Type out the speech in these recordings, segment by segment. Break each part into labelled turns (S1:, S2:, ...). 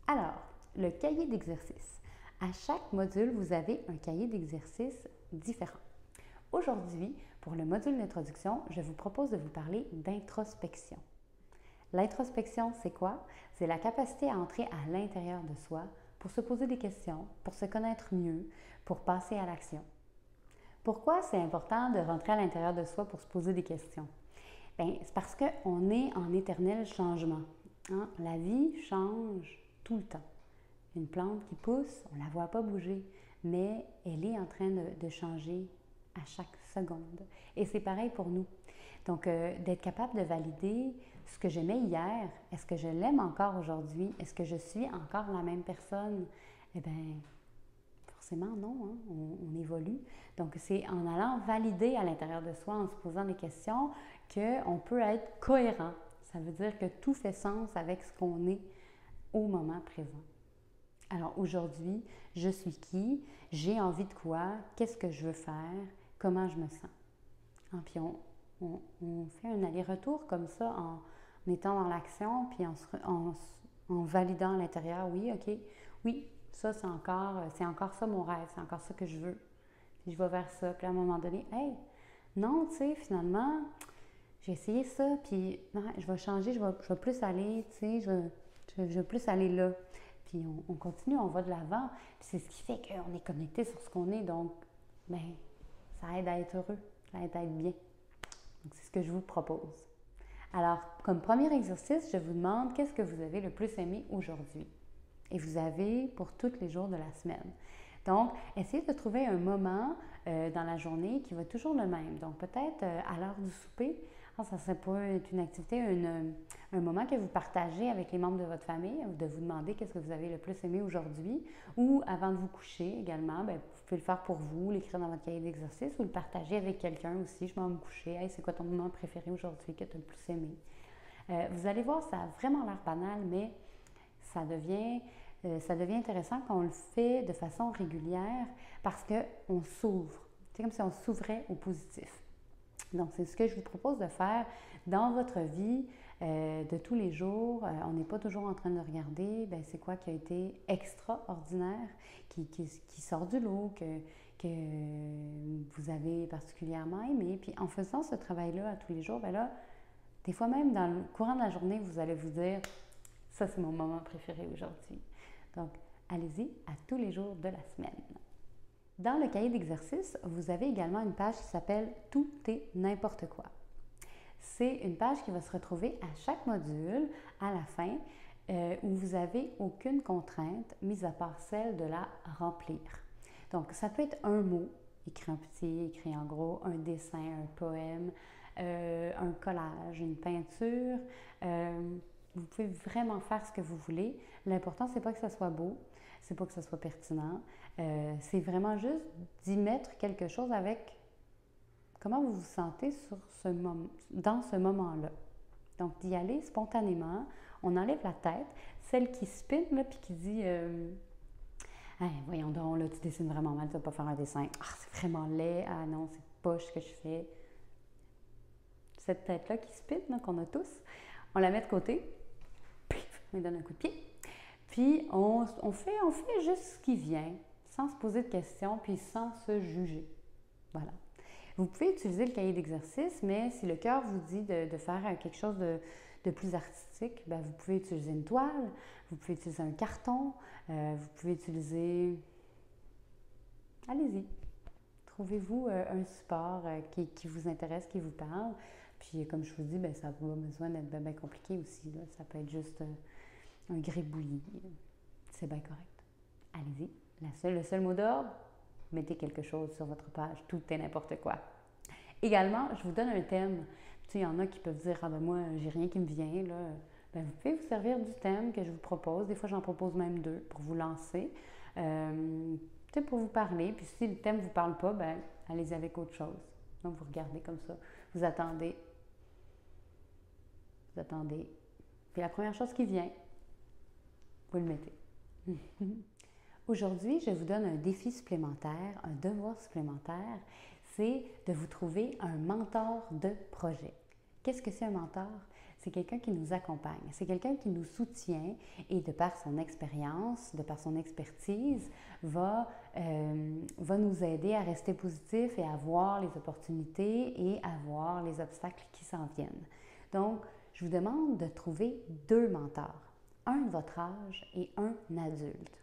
S1: Alors, le cahier d'exercice. À chaque module, vous avez un cahier d'exercice différent. Aujourd'hui, pour le module d'introduction, je vous propose de vous parler d'introspection. L'introspection, c'est quoi? C'est la capacité à entrer à l'intérieur de soi pour se poser des questions, pour se connaître mieux, pour passer à l'action. Pourquoi c'est important de rentrer à l'intérieur de soi pour se poser des questions? Bien, c'est parce qu'on est en éternel changement. Hein? La vie change tout le temps. Une plante qui pousse, on ne la voit pas bouger, mais elle est en train de changer à chaque seconde. Et c'est pareil pour nous. Donc, d'être capable de valider ce que j'aimais hier, est-ce que je l'aime encore aujourd'hui? Est-ce que je suis encore la même personne? Eh bien, forcément non, hein? On évolue. Donc, c'est en allant valider à l'intérieur de soi, en se posant des questions, qu'on peut être cohérent. Ça veut dire que tout fait sens avec ce qu'on est au moment présent. Alors aujourd'hui, je suis qui? J'ai envie de quoi? Qu'est-ce que je veux faire? Comment je me sens? Ah, puis on fait un aller-retour comme ça en étant dans l'action, puis en validant à l'intérieur. Oui, ok, oui, ça c'est encore ça mon rêve, c'est encore ça que je veux. Puis je vais vers ça, puis à un moment donné, hey, non, tu sais, finalement, j'ai essayé ça, puis non, je vais changer, je vais plus aller, tu sais, je veux plus aller là. Puis on continue, on va de l'avant. Puis c'est ce qui fait qu'on est connecté sur ce qu'on est. Donc, ben, ça aide à être heureux, ça aide à être bien. Donc, c'est ce que je vous propose. Alors, comme premier exercice, je vous demande qu'est-ce que vous avez le plus aimé aujourd'hui? Et vous avez pour tous les jours de la semaine. Donc, essayez de trouver un moment dans la journée qui va être toujours le même. Donc, peut-être à l'heure du souper, ça peut être une activité, un moment que vous partagez avec les membres de votre famille, de vous demander qu'est-ce que vous avez le plus aimé aujourd'hui. Ou avant de vous coucher également, bien, vous pouvez le faire pour vous, l'écrire dans votre cahier d'exercice ou le partager avec quelqu'un aussi. Je m'en vais me coucher. Hey, c'est quoi ton moment préféré aujourd'hui que tu as le plus aimé? Vous allez voir, ça a vraiment l'air banal, mais ça devient intéressant quand on le fait de façon régulière parce qu'on s'ouvre. C'est comme si on s'ouvrait au positif. Donc, c'est ce que je vous propose de faire dans votre vie de tous les jours. On n'est pas toujours en train de regarder c'est quoi qui a été extraordinaire, qui sort du lot, que vous avez particulièrement aimé. Puis en faisant ce travail-là à tous les jours, là, des fois même dans le courant de la journée, vous allez vous dire « ça, c'est mon moment préféré aujourd'hui ». Donc, allez-y à tous les jours de la semaine. Dans le cahier d'exercice, vous avez également une page qui s'appelle « Tout et n'importe quoi ». C'est une page qui va se retrouver à chaque module, à la fin, où vous n'avez aucune contrainte, mis à part celle de la remplir. Donc, ça peut être un mot, écrit en petit, écrit en gros, un dessin, un poème, un collage, une peinture. Vous pouvez vraiment faire ce que vous voulez. L'important, c'est pas que ça soit beau, c'est pas que ça soit pertinent. C'est vraiment juste d'y mettre quelque chose avec comment vous vous sentez dans ce moment-là. Donc, d'y aller spontanément. On enlève la tête, celle qui spin, là, puis qui dit hey, voyons donc, là, tu dessines vraiment mal, tu vas pas faire un dessin. Ah, c'est vraiment laid. Ah non, c'est poche ce que je fais. Cette tête-là qui spin, qu'on a tous, on la met de côté. On lui donne un coup de pied. Puis, on fait juste ce qui vient, sans se poser de questions, puis sans se juger. Voilà. Vous pouvez utiliser le cahier d'exercice, mais si le cœur vous dit de faire quelque chose de plus artistique, vous pouvez utiliser une toile, vous pouvez utiliser un carton, vous pouvez utiliser... Allez-y. Trouvez-vous un support qui vous intéresse, qui vous parle. Puis, comme je vous dis, ça n'a pas besoin d'être bien compliqué aussi. Là. Ça peut être juste un gribouillis. C'est bien correct. Allez-y. Le seul mot d'ordre, mettez quelque chose sur votre page, tout et n'importe quoi. Également, je vous donne un thème. Il y en a qui peuvent dire « Ah moi, j'ai rien qui me vient. » là. Vous pouvez vous servir du thème que je vous propose. Des fois, j'en propose même deux pour vous lancer. Pour vous parler. Puis si le thème ne vous parle pas, allez-y avec autre chose. Donc, vous regardez comme ça. Vous attendez. Vous attendez. Puis la première chose qui vient, vous le mettez. Aujourd'hui, je vous donne un défi supplémentaire, un devoir supplémentaire, c'est de vous trouver un mentor de projet. Qu'est-ce que c'est un mentor? c'est quelqu'un qui nous accompagne, c'est quelqu'un qui nous soutient et de par son expérience, de par son expertise, va nous aider à rester positif et à voir les opportunités et à voir les obstacles qui s'en viennent. Donc, je vous demande de trouver 2 mentors, un de votre âge et un adulte.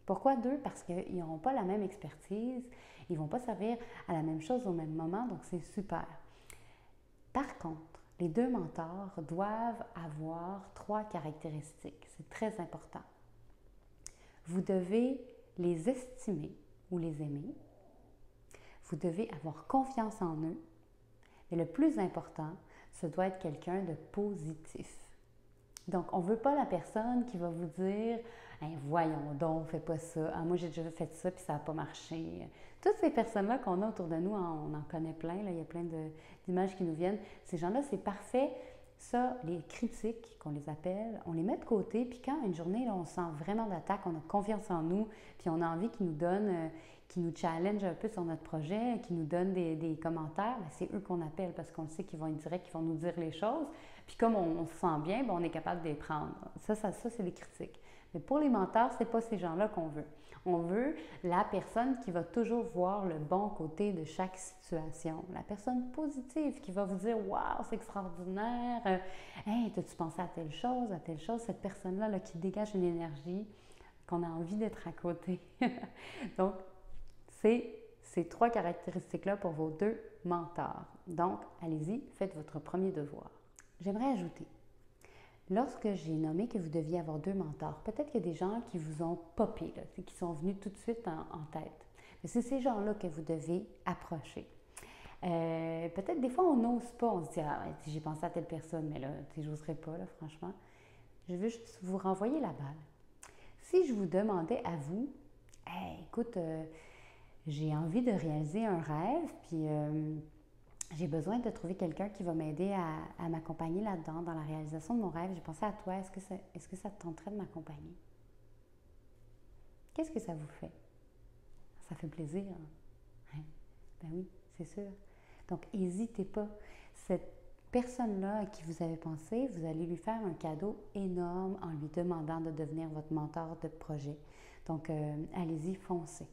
S1: Pourquoi 2? Parce qu'ils n'auront pas la même expertise, ils ne vont pas servir à la même chose au même moment, donc c'est super. Par contre, les 2 mentors doivent avoir 3 caractéristiques. C'est très important. Vous devez les estimer ou les aimer. Vous devez avoir confiance en eux. Mais le plus important, ce doit être quelqu'un de positif. Donc, on ne veut pas la personne qui va vous dire hey, « Voyons donc, fais pas ça. Ah, moi, j'ai déjà fait ça puis ça n'a pas marché. » Toutes ces personnes-là qu'on a autour de nous, on en connaît plein. Là, il y a plein d'images qui nous viennent. Ces gens-là, c'est parfait. Ça, les critiques, qu'on les appelle, on les met de côté. Puis quand une journée, là, on sent vraiment d'attaque, on a confiance en nous, puis on a envie qu'ils nous donnent, qu'ils nous challenge un peu sur notre projet, qu'ils nous donnent des commentaires, bien, c'est eux qu'on appelle parce qu'on sait qu'ils vont être directs, qu'ils vont nous dire les choses. Puis comme on se sent bien, bien, on est capable de les prendre. Ça c'est des critiques. Mais pour les mentors, ce n'est pas ces gens-là qu'on veut. On veut la personne qui va toujours voir le bon côté de chaque situation. La personne positive qui va vous dire « Wow, c'est extraordinaire! Hey, t'as-tu pensé à telle chose, à telle chose? » Cette personne-là là, qui dégage une énergie qu'on a envie d'être à côté. Donc, c'est ces 3 caractéristiques-là pour vos 2 mentors. Donc, allez-y, faites votre premier devoir. J'aimerais ajouter, lorsque j'ai nommé que vous deviez avoir 2 mentors, peut-être qu'il y a des gens qui vous ont popé, là, qui sont venus tout de suite en tête. Mais c'est ces gens-là que vous devez approcher. Peut-être des fois, on n'ose pas, on se dit « Ah, j'ai pensé à telle personne, mais là, je n'oserais pas, là, franchement. » Je veux juste vous renvoyer la balle. Si je vous demandais à vous « Hey, écoute, j'ai envie de réaliser un rêve, puis j'ai besoin de trouver quelqu'un qui va m'aider à m'accompagner là-dedans, dans la réalisation de mon rêve. J'ai pensé à toi, est-ce que ça te tenterait de m'accompagner? » Qu'est-ce que ça vous fait? Ça fait plaisir. Hein? Ben oui, c'est sûr. Donc, n'hésitez pas. Cette personne-là à qui vous avez pensé, vous allez lui faire un cadeau énorme en lui demandant de devenir votre mentor de projet. Donc, allez-y, foncez.